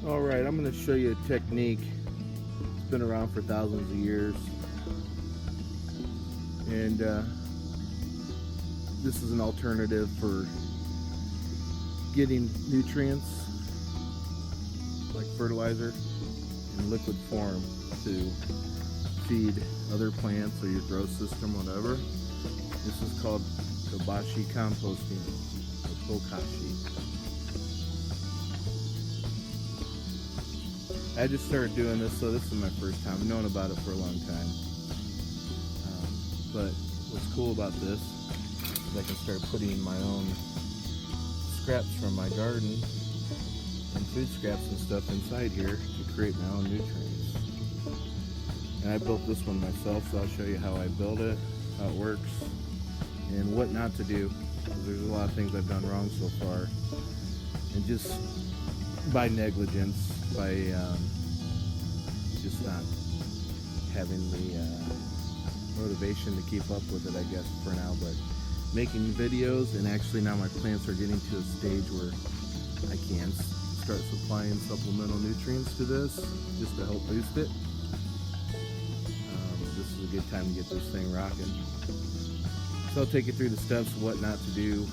Alright, I'm going to show you a technique. It's been around for thousands of years. And this is an alternative for getting nutrients like fertilizer in liquid form to feed other plants or your grow system, whatever. This is called Bokashi composting, or Bokashi. I just started doing this, so this is my first time. I've known about it for a long time. But what's cool about this is I can start putting my own scraps from my garden and food scraps and stuff inside here to create my own nutrients. And I built this one myself, so I'll show you how I built it, how it works, and what not to do, because there's a lot of things I've done wrong so far. And just by negligence, by just not having the motivation to keep up with it, I guess, for now. But making videos, and actually now my plants are getting to a stage where I can start supplying supplemental nutrients to this just to help boost it. This is a good time to get this thing rocking. So I'll take you through the steps of what not to do,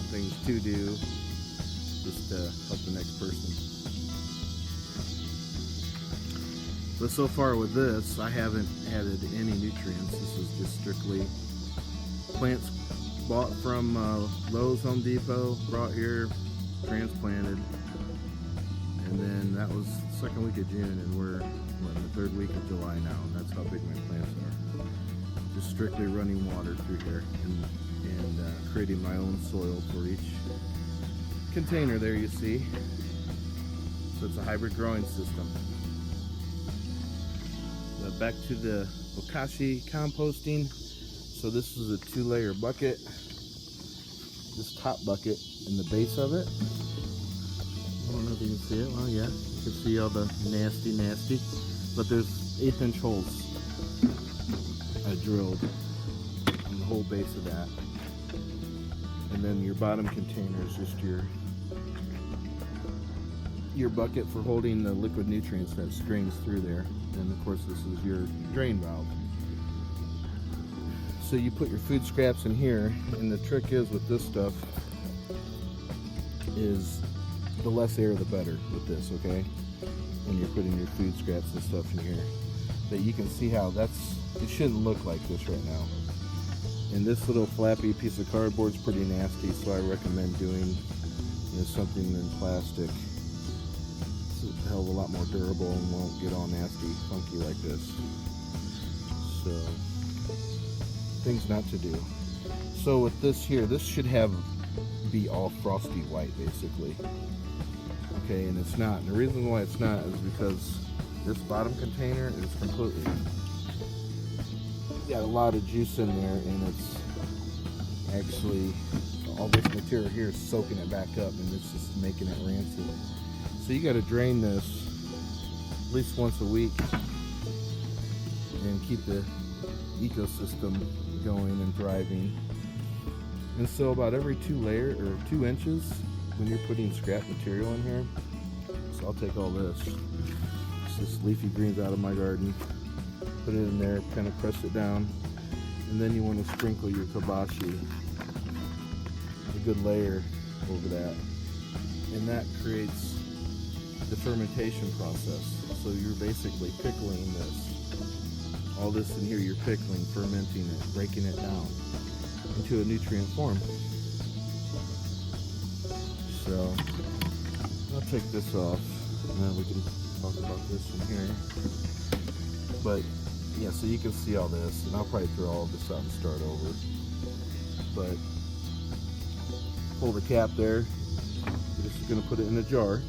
things to do, just to help the next person. But so far with this, I haven't added any nutrients. This is just strictly plants bought from Lowe's, Home Depot, brought here, transplanted, and then that was the second week of June, and we're in the third week of July now, and that's how big my plants are. Just strictly running water through here and creating my own soil for each container there you see. So it's a hybrid growing system. Back to the Bokashi composting. So this is a 2-layer bucket. This top bucket and the base of it. I don't know if you can see it. Well, yeah, you can see all the nasty. But there's 1/8-inch holes I drilled in the whole base of that. And then your bottom container is just your bucket for holding the liquid nutrients that strains through there. And of course this is your drain valve. So you put your food scraps in here, and the trick is with this stuff is the less air the better with this, okay? When you're putting your food scraps and stuff in here. But you can see how it shouldn't look like this right now. And this little flappy piece of cardboard is pretty nasty, so I recommend doing something in plastic. It's a hell of a lot more durable and won't get all nasty, funky like this. So, things not to do. So with this here, this should be all frosty white basically. Okay, and it's not. And the reason why it's not is because this bottom container is completely got a lot of juice in there, and it's actually all this material here is soaking it back up, and it's just making it rancid. So you got to drain this at least once a week and keep the ecosystem going and thriving. And so about every 2 inches when you're putting scrap material in here, so I'll take all this, it's just leafy greens out of my garden, put it in there, kind of press it down, and then you want to sprinkle your Bokashi, a good layer over that, and that creates the fermentation process. So you're basically pickling this. All this in here you're pickling, fermenting it, breaking it down into a nutrient form. So I'll take this off, and then we can talk about this in here. But yeah, so you can see all this, and I'll probably throw all this out and start over. But pull the cap there. You're just going to put it in a jar.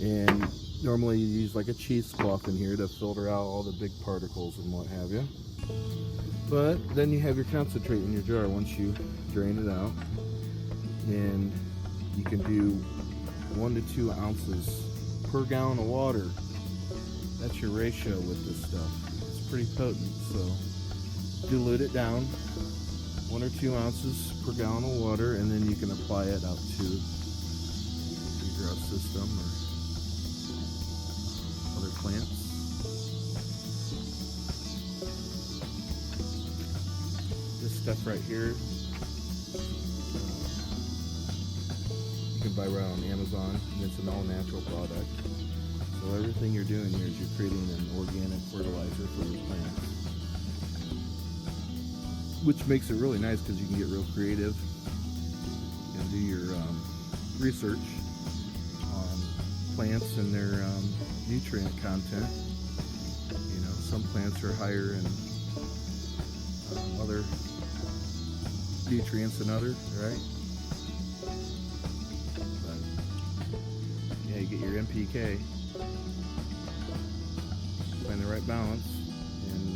And normally you use like a cheesecloth in here to filter out all the big particles and what have you. But then you have your concentrate in your jar once you drain it out. And you can do 1 to 2 ounces per gallon of water. That's your ratio with this stuff. It's pretty potent, so dilute it down 1 or 2 ounces per gallon of water, and then you can apply it out to your drought system or other plants. This stuff right here, you can buy right on Amazon, and it's an all-natural product. So everything you're doing here is you're creating an organic fertilizer for the plants, which makes it really nice because you can get real creative and do your research on plants and their nutrient content. You know, some plants are higher in other nutrients than others, right? But yeah, you get your NPK, find the right balance, and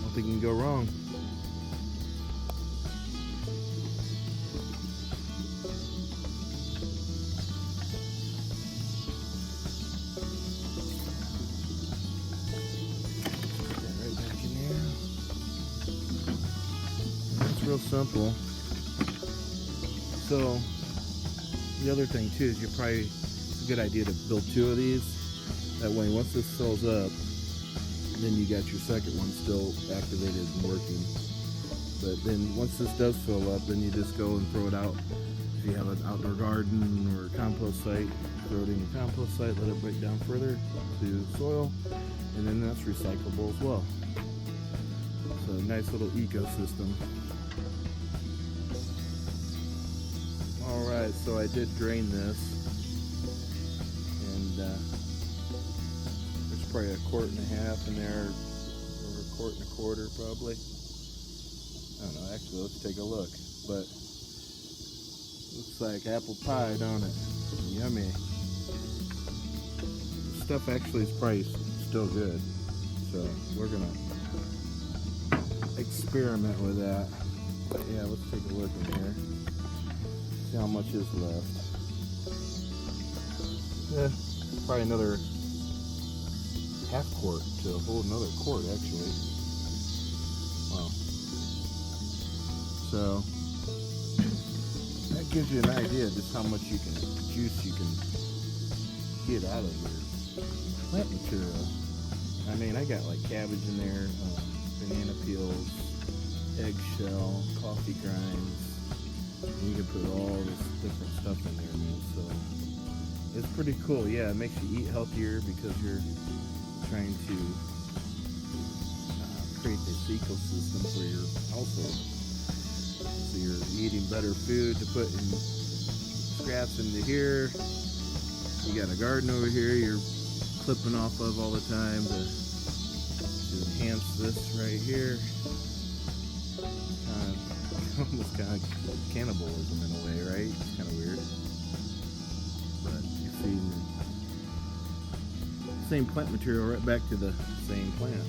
nothing can go wrong. Real simple. So the other thing too is it's a good idea to build 2 of these. That way once this fills up, then you got your second one still activated and working. But then once this does fill up, then you just go and throw it out. If you have an outdoor garden or a compost site, throw it in your compost site, let it break down further to soil, and then that's recyclable as well. So nice little ecosystem. Alright, so I did drain this, and there's probably 1.5 quarts in there, or 1.25 quarts probably. I don't know, actually let's take a look. But looks like apple pie, don't it? Yummy. The stuff actually is probably still good, so we're gonna experiment with that. But yeah, let's take a look in here. See how much is left. Yeah, probably another 1/2 quart to a whole another quart actually. Wow. So that gives you an idea of just how much juice you can get out of your plant material. I mean, I got like cabbage in there, banana peels, eggshell, coffee grinds. You can put all this different stuff in there, man. So it's pretty cool. Yeah, it makes you eat healthier because you're trying to create this ecosystem for your household. So you're eating better food to put in scraps into here. You got a garden over here you're clipping off of all the time to enhance this right here. Almost kind of cannibalism in a way, right? It's kind of weird. But you're feeding the same plant material right back to the same plant.